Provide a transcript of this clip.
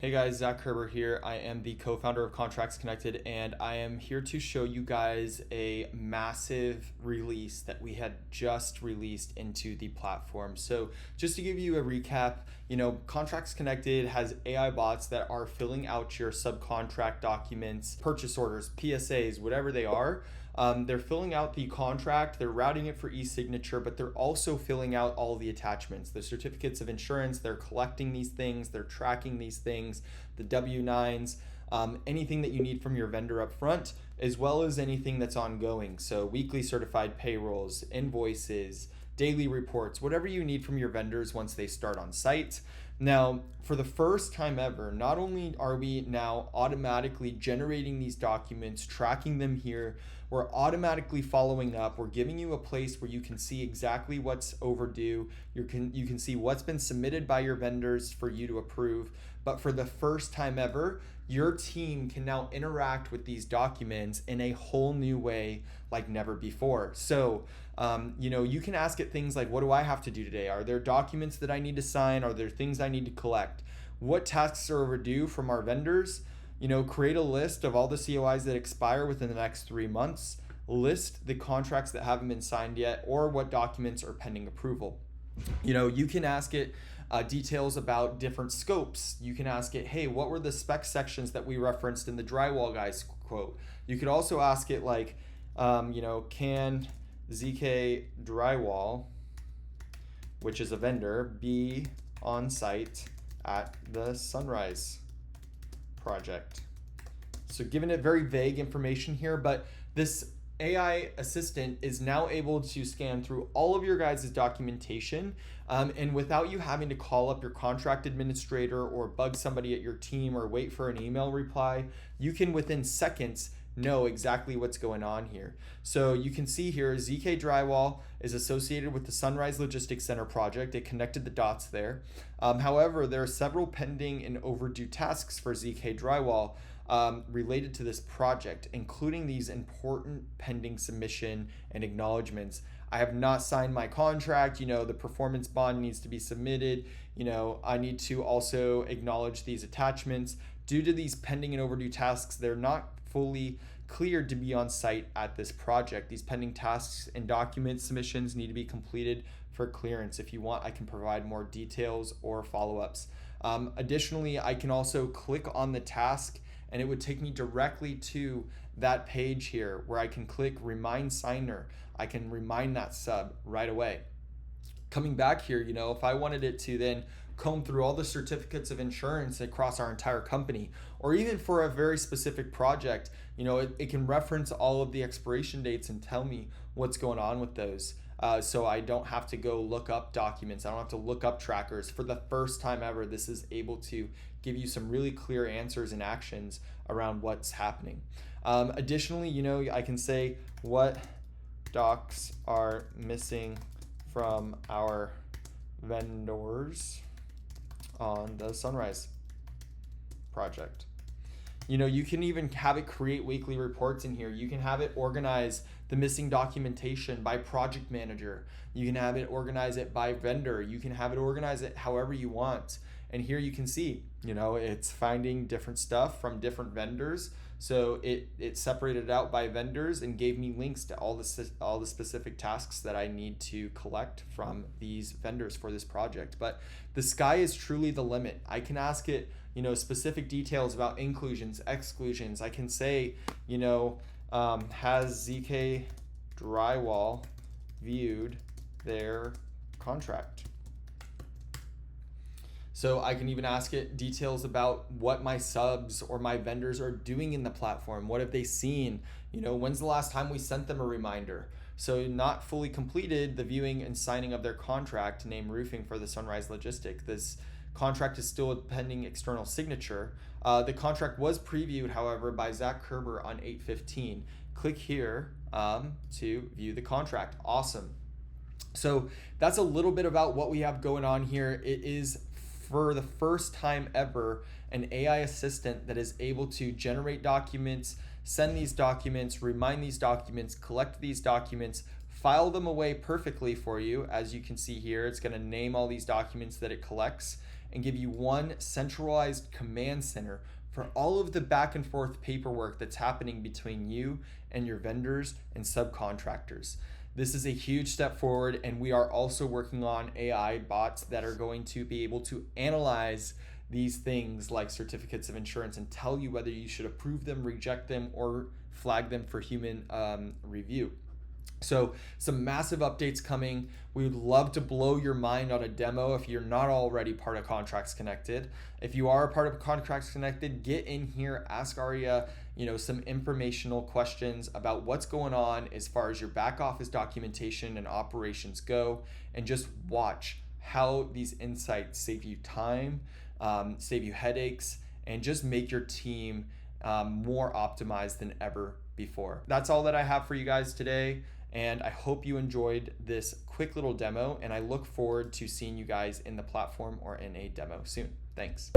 Hey guys, Zach Kerber here. I am the co-founder of Contracts Connected, and I am here to show you guys a massive release that we had just released into the platform. So just to give you a recap, Contracts Connected has AI bots that are filling out your subcontract documents, purchase orders, PSAs, whatever they are. They're filling out the contract, they're routing it for e-signature, but they're also filling out all the attachments, the certificates of insurance, they're collecting these things, they're tracking these things, the W-9s, anything that you need from your vendor up front, as well as anything that's ongoing. So weekly certified payrolls, invoices, daily reports, whatever you need from your vendors once they start on site. Now, for the first time ever, not only are we now automatically generating these documents, tracking them here, we're automatically following up. We're giving you a place where you can see exactly what's overdue. You can see what's been submitted by your vendors for you to approve. But for the first time ever, your team can now interact with these documents in a whole new way like never before. So, you can ask it things like, what do I have to do today? Are there documents that I need to sign? Are there things I need to collect? What tasks are overdue from our vendors? Create a list of all the COIs that expire within the next 3 months, list the contracts that haven't been signed yet, or what documents are pending approval. You can ask it details about different scopes. You can ask it, hey, what were the spec sections that we referenced in the drywall guys quote? You could also ask it like, can ZK Drywall, which is a vendor, be on site at the Sunrise project? So giving it very vague information here, but this AI assistant is now able to scan through all of your guys' documentation, and without you having to call up your contract administrator or bug somebody at your team or wait for an email reply, you can within seconds know exactly what's going on here. So you can see here ZK Drywall is associated with the Sunrise Logistics Center project. It connected the dots there. However, there are several pending and overdue tasks for ZK Drywall related to this project, including these important pending submission and acknowledgements. I have not signed my contract, the performance bond needs to be submitted, I need to also acknowledge these attachments. Due to these pending and overdue tasks, they're not fully cleared to be on site at this project. These pending tasks and document submissions need to be completed for clearance. If you want, I can provide more details or follow-ups. Additionally, I can also click on the task and it would take me directly to that page here where I can click remind signer. I can remind that sub right away. Coming back here, if I wanted it to then comb through all the certificates of insurance across our entire company, or even for a very specific project, it can reference all of the expiration dates and tell me what's going on with those. So I don't have to go look up documents. I don't have to look up trackers. For the first time ever, this is able to give you some really clear answers and actions around what's happening. Additionally, I can say what docs are missing from our vendors on the Sunrise project. You can even have it create weekly reports in here. You can have it organize the missing documentation by project manager. You can have it organize it by vendor. You can have it organize it however you want. And here you can see, it's finding different stuff from different vendors. So it separated out by vendors and gave me links to all the specific tasks that I need to collect from these vendors for this project. But the sky is truly the limit. I can ask it, specific details about inclusions, exclusions. I can say, has ZK Drywall viewed their contract? So I can even ask it details about what my subs or my vendors are doing in the platform. What have they seen? When's the last time we sent them a reminder? So not fully completed the viewing and signing of their contract, name roofing for the Sunrise Logistics. This contract is still a pending external signature. The contract was previewed, however, by Zach Kerber on 8/15. Click here to view the contract. Awesome. So that's a little bit about what we have going on here. It is, for the first time ever, an AI assistant that is able to generate documents, send these documents, remind these documents, collect these documents, file them away perfectly for you. As you can see here, it's going to name all these documents that it collects, and give you one centralized command center for all of the back and forth paperwork that's happening between you and your vendors and subcontractors. This is a huge step forward, and we are also working on AI bots that are going to be able to analyze these things like certificates of insurance and tell you whether you should approve them, reject them, or flag them for human review. So some massive updates coming. We would love to blow your mind on a demo if you're not already part of Contracts Connected. If you are a part of Contracts Connected, get in here, ask Arya, some informational questions about what's going on as far as your back office documentation and operations go, and just watch how these insights save you time, save you headaches, and just make your team more optimized than ever before. That's all that I have for you guys today. And I hope you enjoyed this quick little demo, and I look forward to seeing you guys in the platform or in a demo soon. Thanks.